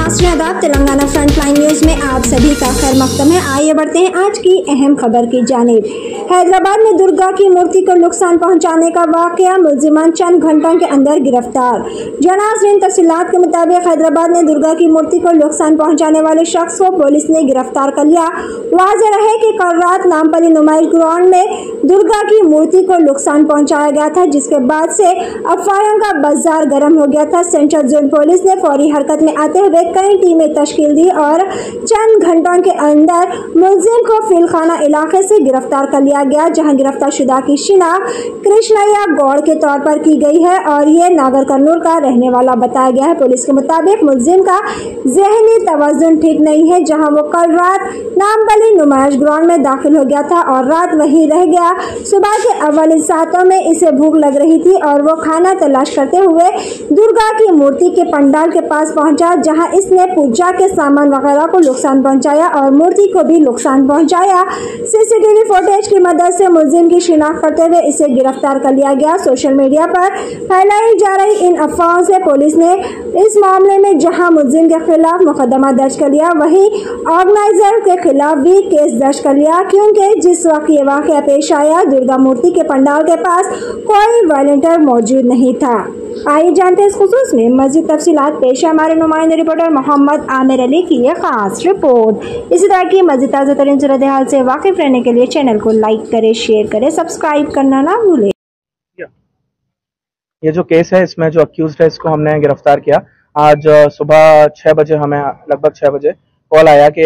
नाज़रीन आदाब, Telangana frontline news में आप सभी का खैर मकदम है। आइए बढ़ते हैं आज की अहम खबर की जानिब। हैदराबाद में दुर्गा की मूर्ति को नुकसान पहुंचाने का वाकया, मुलजिमान चंद घंटों के अंदर गिरफ्तार। नाज़रीन, तफसीलात के मुताबिक हैदराबाद में दुर्गा की मूर्ति को नुकसान पहुंचाने वाले शख्स को पुलिस ने गिरफ्तार कर लिया। वाज़ेह रहे कि कल रात नामपल्ली नुमाइश ग्राउंड में दुर्गा की मूर्ति को नुकसान पहुंचाया गया था, जिसके बाद से अफवाहों का बाजार गर्म हो गया था। सेंट्रल जोन पुलिस ने फौरी हरकत में आते हुए कई टीमें तश्कील दी और चंद घंटों के अंदर मुलजिम को फिलखाना इलाके से गिरफ्तार कर लिया गया, जहां गिरफ्तार शुदा की शिनाख्त कृष्णैया गौड़ के तौर पर की गई है और ये नागर कर्नूल का रहने वाला बताया गया है। पुलिस के मुताबिक मुलजिम का जहनी तवज्जुन ठीक नहीं है, जहां वो कल रात नामपल्ली नुमाइश ग्राउंड में दाखिल हो गया था और रात वहीं रह गया। सुबह के अव्वल सातों में इसे भूख लग रही थी और वो खाना तलाश करते हुए दुर्गा की मूर्ति के पंडाल के पास पहुंचा, जहां इसने पूजा के सामान वगैरह को नुकसान पहुंचाया और मूर्ति को भी नुकसान पहुंचाया। सीसीटीवी फुटेज की मदद से मुलजिम की शिनाख्त करते हुए इसे गिरफ्तार कर लिया गया। सोशल मीडिया पर फैलाई जा रही इन अफवाहों से पुलिस ने इस मामले में जहां मुलजिम के खिलाफ मुकदमा दर्ज कर लिया, वहीं ऑर्गेनाइजर के खिलाफ भी केस दर्ज कर लिया, क्योंकि जिस वक्त ये वाकया पेश आया दुर्गा मूर्ति के पंडाल के पास कोई वॉलंटियर मौजूद नहीं था। आइए जानते हैं इस खुसूस में मज़ीद तफसीलात। पेश है हमारे नुमाइंदे रिपोर्टर मोहम्मद आमिर अली की ये खास रिपोर्ट। इसी तरह की मज़ीद ताज़ा तरीन सूरत हाल से वाकिफ रहने के लिए चैनल को लाइक करें, शेयर करें, सब्सक्राइब करना ना भूलें। ये जो केस है, इसमें जो अक्यूज्ड है इसको हमने गिरफ्तार किया। आज सुबह 6 बजे हमें लगभग 6 बजे कॉल आया कि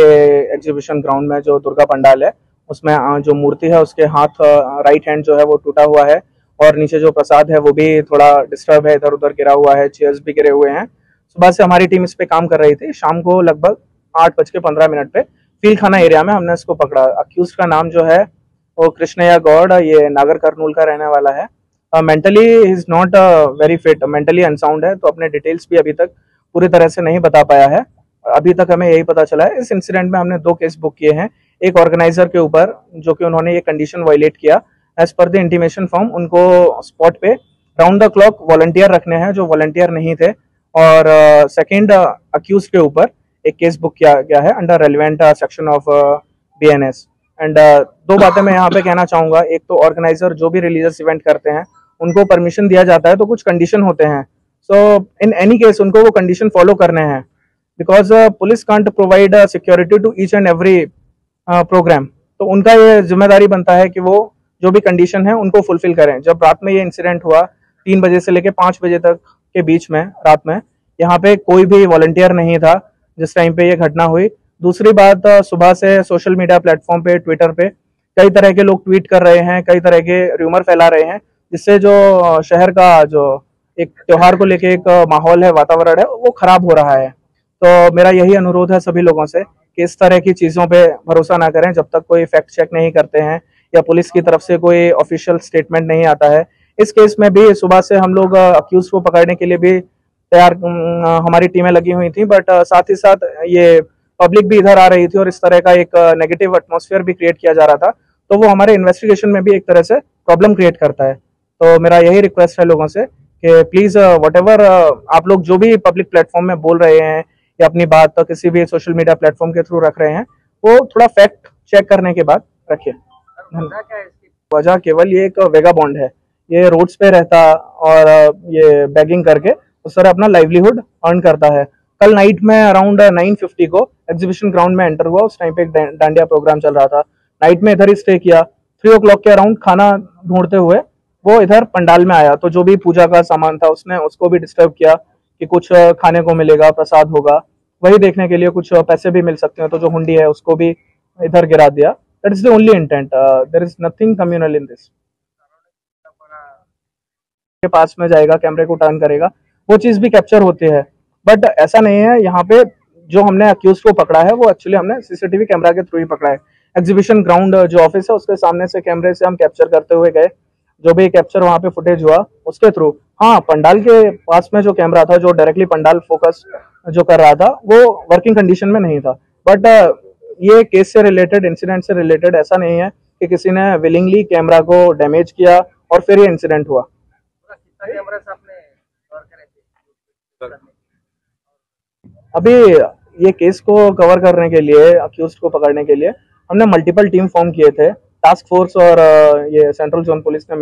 एग्जीबिशन ग्राउंड में जो दुर्गा पंडाल है उसमें जो मूर्ति है उसके हाथ राइट हैंड जो है वो टूटा हुआ है और नीचे जो प्रसाद है वो भी थोड़ा डिस्टर्ब है, इधर उधर गिरा हुआ है, चेयर्स भी गिरे हुए हैं। सुबह से हमारी टीम इस पे काम कर रही थी। शाम को लगभग 8:15 पे फीलखाना एरिया में हमने इसको पकड़ा। अक्यूज का नाम जो है वो कृष्णैया गौड़, ये नागर कर्नूल का रहने वाला है। Mentally he is not very fit, mentally unsound है, तो अपने डिटेल्स भी अभी तक पूरी तरह से नहीं बता पाया है। अभी तक हमें यही पता चला है। इस इंसिडेंट में हमने 2 केस बुक किए हैं। एक ऑर्गेनाइजर के ऊपर, जो कि उन्होंने ये कंडीशन वायलेट किया। As per the intimation form उनको स्पॉट पे राउंड द क्लॉक वॉलंटियर रखने हैं जो वॉलंटियर नहीं थे। और सेकंड अक्यूज के ऊपर एक केस बुक किया गया है under relevant section of BNS। And 2 बातें मैं यहाँ पे कहना चाहूंगा। एक तो ऑर्गेनाइजर जो भी रिलीजियस इवेंट करते हैं उनको परमिशन दिया जाता है तो कुछ कंडीशन होते हैं। सो इन एनी केस उनको वो कंडीशन फॉलो करने हैं, because police can't provide security to each and every program. तो उनका ये जिम्मेदारी बनता है कि वो जो भी कंडीशन है उनको फुलफिल करें। जब रात में ये इंसिडेंट हुआ 3 बजे से लेकर 5 बजे तक के बीच में रात में, यहाँ पे कोई भी वॉलंटियर नहीं था जिस टाइम पे ये घटना हुई। दूसरी बात, सुबह से सोशल मीडिया प्लेटफॉर्म पे, ट्विटर पे कई तरह के लोग ट्वीट कर रहे हैं, कई तरह के र्यूमर फैला रहे हैं, जिससे जो शहर का जो एक त्योहार को लेके एक माहौल है, वातावरण है, वो खराब हो रहा है। तो मेरा यही अनुरोध है सभी लोगों से कि इस तरह की चीजों पे भरोसा ना करें जब तक कोई फैक्ट चेक नहीं करते हैं या पुलिस की तरफ से कोई ऑफिशियल स्टेटमेंट नहीं आता है। इस केस में भी सुबह से हम लोग अक्यूज को पकड़ने के लिए भी तैयार, हमारी टीमें लगी हुई थी, बट साथ ही साथ ये पब्लिक भी इधर आ रही थी और इस तरह का एक नेगेटिव एटमॉस्फेयर भी क्रिएट किया जा रहा था, तो वो हमारे इन्वेस्टिगेशन में भी एक तरह से प्रॉब्लम क्रिएट करता है। तो मेरा यही रिक्वेस्ट है लोगों से कि प्लीज व्हाटएवर आप लोग जो भी पब्लिक प्लेटफॉर्म में बोल रहे हैं या अपनी बात तो किसी भी सोशल मीडिया प्लेटफॉर्म के थ्रू रख रहे हैं, वो थोड़ा फैक्ट चेक करने के बाद रखिए। वजह केवल ये एक वेगा बॉन्ड है, ये रोड्स पे रहता और ये बैगिंग करके उस तरह अपना लाइवलीहुड अर्न करता है। कल नाइट में अराउंड 9:50 को एग्जीबिशन ग्राउंड में एंटर हुआ। उस टाइम पे एक डांडिया प्रोग्राम चल रहा था। नाइट में इधर ही स्टे किया। 3 o'clock के अराउंड खाना ढूंढते हुए वो इधर पंडाल में आया, तो जो भी पूजा का सामान था उसने उसको भी डिस्टर्ब किया कि कुछ खाने को मिलेगा, प्रसाद होगा, वही देखने के लिए कुछ पैसे भी मिल सकते हैं, तो जो हुंडी है उसको भी इधर गिरा दिया। That is the only intent. There is nothing communal in this. के पास में जाएगा, कैमरे को टर्न करेगा, वो चीज भी कैप्चर होती है। बट ऐसा नहीं है। यहाँ पे जो हमने अक्यूज को पकड़ा है वो एक्चुअली हमने सीसीटीवी कैमरा के थ्रू ही पकड़ा है। एग्जीबिशन ग्राउंड जो ऑफिस है उसके सामने से कैमरे से हम कैप्चर करते हुए गए, जो भी कैप्चर वहाँ पे फुटेज हुआ उसके थ्रू। हाँ, पंडाल के पास में जो कैमरा था जो डायरेक्टली पंडाल फोकस जो कर रहा था वो वर्किंग कंडीशन में नहीं था। बट ये केस से रिलेटेड, इंसिडेंट से रिलेटेड ऐसा नहीं है कि किसी ने विलिंगली कैमरा को डैमेज किया और फिर ये इंसिडेंट हुआ। अभी ये केस को कवर करने के लिए, अक्यूज्ड को पकड़ने के लिए हमने मल्टीपल टीम फॉर्म किए थे। टास्क फोर्स और ये सेंट्रल जोन पुलिस ने